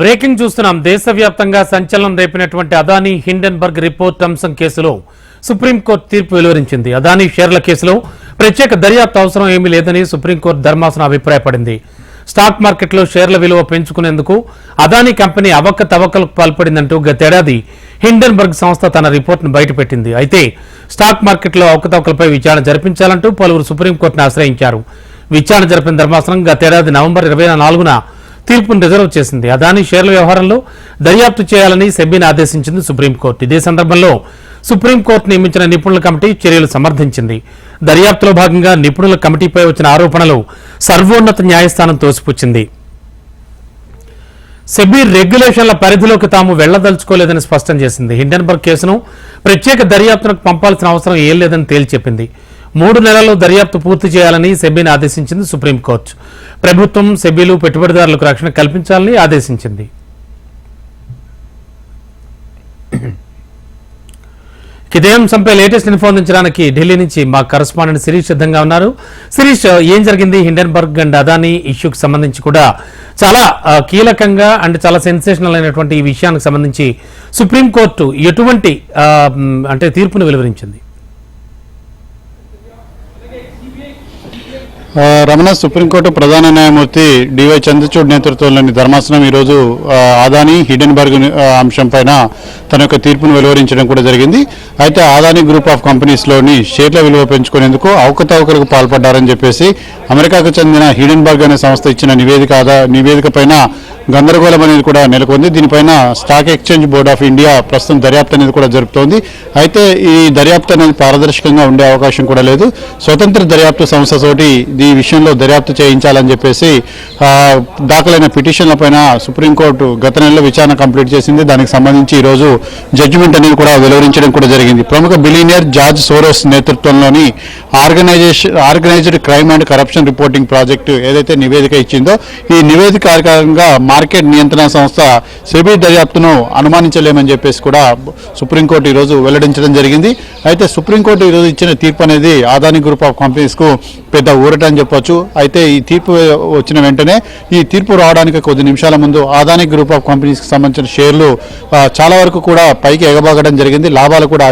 Breaking చూస్తున్నాం. దేశవ్యాప్తంగా సంచలనం రేపినటువంటి అదానీ హిండెన్బర్గ్ రిపోర్ట్ అంశం కేసులో సుప్రీంకోర్టు తీర్పు వెలువరించింది. అదానీ షేర్ల కేసులో ప్రత్యేక దర్యాప్తు అవసరం ఏమీ లేదని సుప్రీంకోర్టు ధర్మాసనం అభిప్రాయపడింది. స్టాక్ మార్కెట్లో షేర్ల విలువ పెంచుకునేందుకు అదానీ కంపెనీ అవకతవకలకు పాల్పడిందంటూ గతేడాది హిండెన్బర్గ్ సంస్థ తన రిపోర్టును బయటపెట్టింది. అయితే స్టాక్ మార్కెట్లో అవకతవకలపై విచారణ జరిపించాలంటూ పలువురు సుప్రీంకోర్టును ఆశ్రయించారు. విచారణ జరిపిన ధర్మాసనం గతేడాది నవంబర్ 24న తీర్పును రిజర్వ్ చేసింది. అదానీ షేర్ల వ్యవహారంలో దర్యాప్తు చేయాలని సెబీని ఆదేశించింది సుప్రీంకోర్టు. ఇదే సందర్భంలో సుప్రీంకోర్టు నియమించిన నిపుణుల కమిటీ చర్యలు సమర్థించింది. దర్యాప్తులో భాగంగా నిపుణుల కమిటీపై వచ్చిన ఆరోపణలు సర్వోన్నత న్యాయస్థానం తోసిపుచ్చింది. సెబీ రెగ్యులేషన్ల పరిధిలోకి తాము వెళ్లదలుచుకోలేదని స్పష్టం చేసింది. హిండెన్బర్గ్ కేసును ప్రత్యేక దర్యాప్తునకు పంపాల్సిన అవసరం ఏం లేదని తేల్చెప్పింది. 3 నెలల్లో దర్యాప్తు పూర్తి చేయాలని సెబీని ఆదేశించింది సుప్రీంకోర్టు. ప్రభుత్వం సెబీలు పెట్టుబడిదారులకు రక్షణ కల్పించాలని ఆదేశించింది. ఇదే అంశంపై లేటెస్ట్ ఇన్ఫో అందించడానికి ఢిల్లీ నుంచి మా కరెస్పాండెంట్ శిరీష్ సిద్ధంగా ఉన్నారు. శిరీష్, ఏం జరిగింది? హిండెన్బర్గ్ అండ్ అదానీ ఇష్యూకి సంబంధించి కూడా చాలా కీలకంగా అండ్ చాలా సెన్సేషనల్ అయినటువంటి ఈ విషయానికి సంబంధించి సుప్రీంకోర్టు ఎటువంటి తీర్పును వెలువరించింది? రమణ, సుప్రీంకోర్టు ప్రధాన న్యాయమూర్తి డివై చంద్రచూడ్ నేతృత్వంలోని ధర్మాసనం ఈరోజు అదానీ హిండెన్బర్గ్ అంశం పైన తన యొక్క తీర్పును వెలువరించడం కూడా జరిగింది. అయితే అదానీ గ్రూప్ ఆఫ్ కంపెనీస్లోని షేర్ల విలువ పెంచుకునేందుకు అవకతవకలకు పాల్పడ్డారని చెప్పేసి అమెరికాకు చెందిన హిండెన్బర్గ్ అనే సంస్థ ఇచ్చిన నివేదిక పైన గందరగోళం అనేది కూడా నెలకొంది. దీనిపైన stock exchange board of India ప్రస్తుతం దర్యాప్తు అనేది కూడా జరుపుతోంది. అయితే ఈ దర్యాప్తు అనేది పారదర్శకంగా ఉండే అవకాశం కూడా లేదు. స్వతంత్ర దర్యాప్తు సంస్థతోటి ఈ విషయంలో దర్యాప్తు చేయించాలని చెప్పేసి దాఖలైన పిటిషన్లపైన సుప్రీంకోర్టు గత నెలలో విచారణ కంప్లీట్ చేసింది. దానికి సంబంధించి ఈరోజు జడ్జిమెంట్ అనేది కూడా వెలువరించడం కూడా జరిగింది. ప్రముఖ బిలియనియర్ జార్జ్ సోరోస్ నేతృత్వంలోని organised crime and corruption reporting project ఏదైతే నివేదిక ఇచ్చిందో ఈ నివేదిక ఆధారంగా మార్కెట్ నియంత్రణ సంస్థ సెబీ దర్యాప్తును అనుమానించలేమని చెప్పేసి కూడా సుప్రీంకోర్టు ఈరోజు వెల్లడించడం జరిగింది. అయితే సుప్రీంకోర్టు ఈరోజు ఇచ్చిన తీర్పు అనేది అదానీ గ్రూప్ ఆఫ్ కంపెనీస్కు పెద్ద ఊరట అని చెప్పొచ్చు. అయితే ఈ తీర్పు వచ్చిన వెంటనే ఈ తీర్పు రావడానికి కొద్ది నిమిషాల ముందు అదానీ గ్రూప్ ఆఫ్ కంపెనీస్కి సంబంధించిన షేర్లు చాలా వరకు కూడా పైకి ఎగబాగడం జరిగింది. లాభాలు కూడా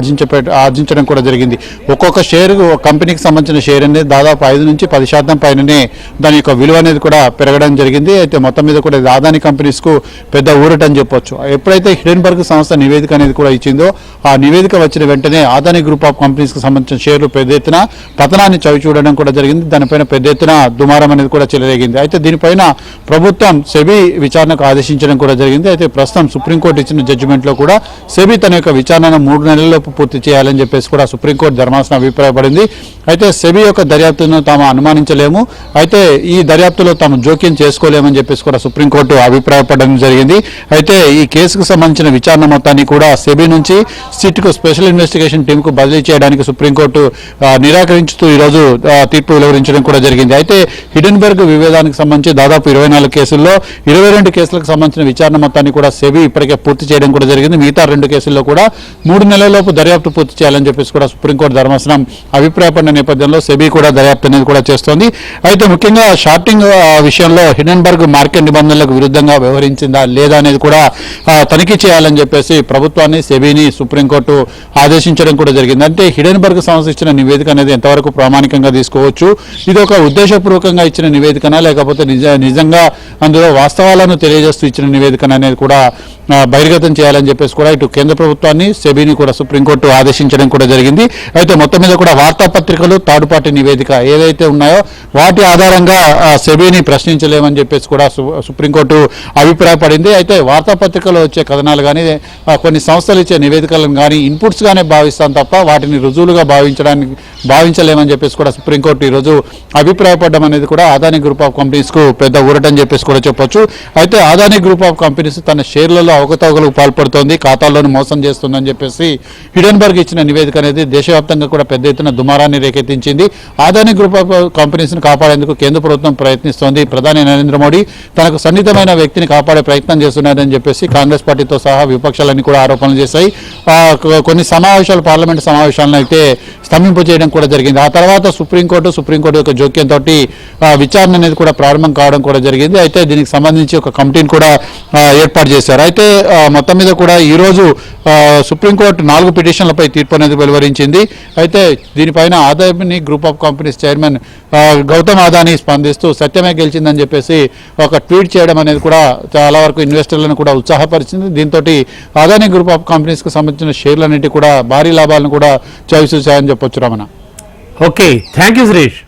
ఆర్జించడం కూడా జరిగింది. ఒక్కొక్క షేర్ కంపెనీకి సంబంధించిన షేర్ అనేది దాదాపు 5 నుంచి 10% పైననే దాని యొక్క విలువ అనేది కూడా పెరగడం జరిగింది. అయితే మొత్తం మీద కూడా అదానీ కంపెనీస్కు పెద్ద ఊరట అని చెప్పొచ్చు. ఎప్పుడైతే హిండెన్బర్గ్ సంస్థ నివేదిక అనేది కూడా ఇచ్చిందో ఆ నివేదిక వచ్చిన వెంటనే అదానీ గ్రూప్ ఆఫ్ కంపెనీస్కి సంబంధించిన షేర్లు పెద్ద ఎత్తున పతనాన్ని చవి చూడడం కూడా జరిగింది. దానిపైన పెద్ద ఎత్తున దుమారం అనేది కూడా చెలరేగింది. అయితే దీనిపైన ప్రభుత్వం సెబీ విచారణకు ఆదేశించడం కూడా జరిగింది. అయితే ప్రస్తుతం సుప్రీంకోర్టు ఇచ్చిన జడ్జిమెంట్లో కూడా సెబీ తన యొక్క విచారణను 3 నెలల్లోపు పూర్తి చేయాలని చెప్పేసి కూడా సుప్రీంకోర్టు ధర్మాసనం అభిప్రాయపడింది. అయితే సెబీ యొక్క దర్యాప్తును తాము అనుమానించలేము, అయితే ఈ దర్యాప్తులో తాము జోక్యం చేసుకోలేమని చెప్పేసి కూడా సుప్రీంకోర్టు అభిప్రాయపడడం జరిగింది. అయితే ఈ కేసుకు సంబంధించిన విచారణ మొత్తాన్ని కూడా సెబీ నుంచి సిట్కు స్పెషల్ ఇన్వెస్టిగేషన్ టీంకు బదిలీ చేయడానికి సుప్రీంకోర్టు నిరాకరించుతూ ఈరోజు తీర్పు వెలువరించడం కూడా జరిగింది. అయితే హిండెన్బర్గ్ వివాదానికి సంబంధించి దాదాపు 24 కేసుల్లో 22 కేసులకు సంబంధించిన విచారణ మొత్తాన్ని కూడా సెబీ ఇప్పటికే పూర్తి చేయడం కూడా జరిగింది. మిగతా 2 కేసుల్లో కూడా 3 నెలలలోపు దర్యాప్తు పూర్తి చేయాలని చెప్పేసి కూడా సుప్రీంకోర్టు ధర్మాసనం అభిప్రాయపడిన నేపథ్యంలో సెబీ కూడా దర్యాప్తు అనేది కూడా చేస్తోంది. అయితే ముఖ్యంగా షార్టింగ్ విషయంలో హిండెన్బర్గ్ మార్కెట్ నిబంధనలకు విరుద్ధంగా వ్యవహరించిందా లేదా అనేది కూడా తనిఖీ చేయాలని చెప్పేసి ప్రభుత్వాన్ని సెబీని సుప్రీంకోర్టు ఆదేశించడం కూడా జరిగింది. అంటే హిండెన్బర్గ్ సంస్థ ఇచ్చిన నివేదిక అనేది ఎంతవరకు ప్రామాణికంగా తీసుకోవచ్చు, ఇది ఒక ఉద్దేశపూర్వకంగా ఇచ్చిన నివేదికనా లేకపోతే నిజంగా అందులో వాస్తవాలను తెలియజేస్తూ ఇచ్చిన నివేదికన అనేది కూడా బహిర్గతం చేయాలని చెప్పేసి కూడా ఇటు కేంద్ర ప్రభుత్వాన్ని సెబీని కూడా సుప్రీంకోర్టు ఆదేశించడం కూడా జరిగింది. అయితే మొత్తం మీద కూడా వార్తాపత్రికలు థర్డ్ పార్టీ నివేదిక ఏదైతే ఉన్నాయో వాటి ఆధారంగా సెబీని ప్రశ్నించలేమని చెప్పేసి కూడా సుప్రీంకోర్టు అభిప్రాయపడింది. అయితే వార్తాపత్రికలో వచ్చే కథనాలు కానీ కొన్ని సంస్థలు ఇచ్చే నివేదికలను కానీ ఇన్పుట్స్ గానే భావిస్తాం తప్ప వాటిని రుజువులుగా భావించలేమని చెప్పేసి కూడా సుప్రీంకోర్టు ఈరోజు అభిప్రాయపడడం అనేది కూడా అదానీ గ్రూప్ ఆఫ్ కంపెనీస్కు పెద్ద ఊరటని చెప్పేసి కూడా చెప్పొచ్చు. అయితే అదానీ గ్రూప్ ఆఫ్ కంపెనీస్ తన షేర్లలో అవకతవకలకు పాల్పడుతోంది, ఖాతాల్లోని మోసం చేస్తుందని చెప్పేసి హిండెన్బర్గ్ ఇచ్చిన నివేదిక అనేది దేశవ్యాప్తంగా కూడా పెద్ద ఎత్తున దుమారాన్ని రేకెత్తించింది. అదానీ గ్రూప్ ఆఫ్ కంపెనీస్ను కాపాడేందుకు కేంద్ర ప్రభుత్వం ప్రయత్నిస్తోంది. ప్రధాని నరేంద్ర మోడీ తనకు సన్నిహితమైన వ్యక్తిని కాపాడే ప్రయత్నం చేస్తున్నారని చెప్పేసి కాంగ్రెస్ పార్టీతో సహా విపక్షాలన్నీ కూడా ఆరోపణలు చేశాయి. కొన్ని పార్లమెంట్ సమావేశాలను అయితే స్తంభింప చేయడం కూడా జరిగింది. ఆ తర్వాత సుప్రీంకోర్టు యొక్క జోక్యంతో విచారణ అనేది కూడా ప్రారంభం కావడం కూడా జరిగింది. అయితే దీనికి సంబంధించి ఒక కమిటీని కూడా ఏర్పాటు చేశారు. అయితే మొత్తం మీద కూడా ఈరోజు సుప్రీంకోర్టు 4 పిటిషన్లపై తీర్పు అనేది వెలువరించింది. అయితే దీనిపైన Adani group of companies chairman Gautam Adani స్పందిస్తూ సత్యమే గెలిచిందని చెప్పేసి ఒక ట్వీట్ చేయడం అనేది కూడా చాలా వరకు ఇన్వెస్టర్లను కూడా ఉత్సాహపరిచింది. దీంతో అదానీ గ్రూప్ ఆఫ్ కంపెనీస్కి సంబంధించిన షేర్లన్నింటి కూడా భారీ లాభాలను కూడా చవిచూశాయని చెప్పొచ్చు Ramana. Okay, thank you Suresh.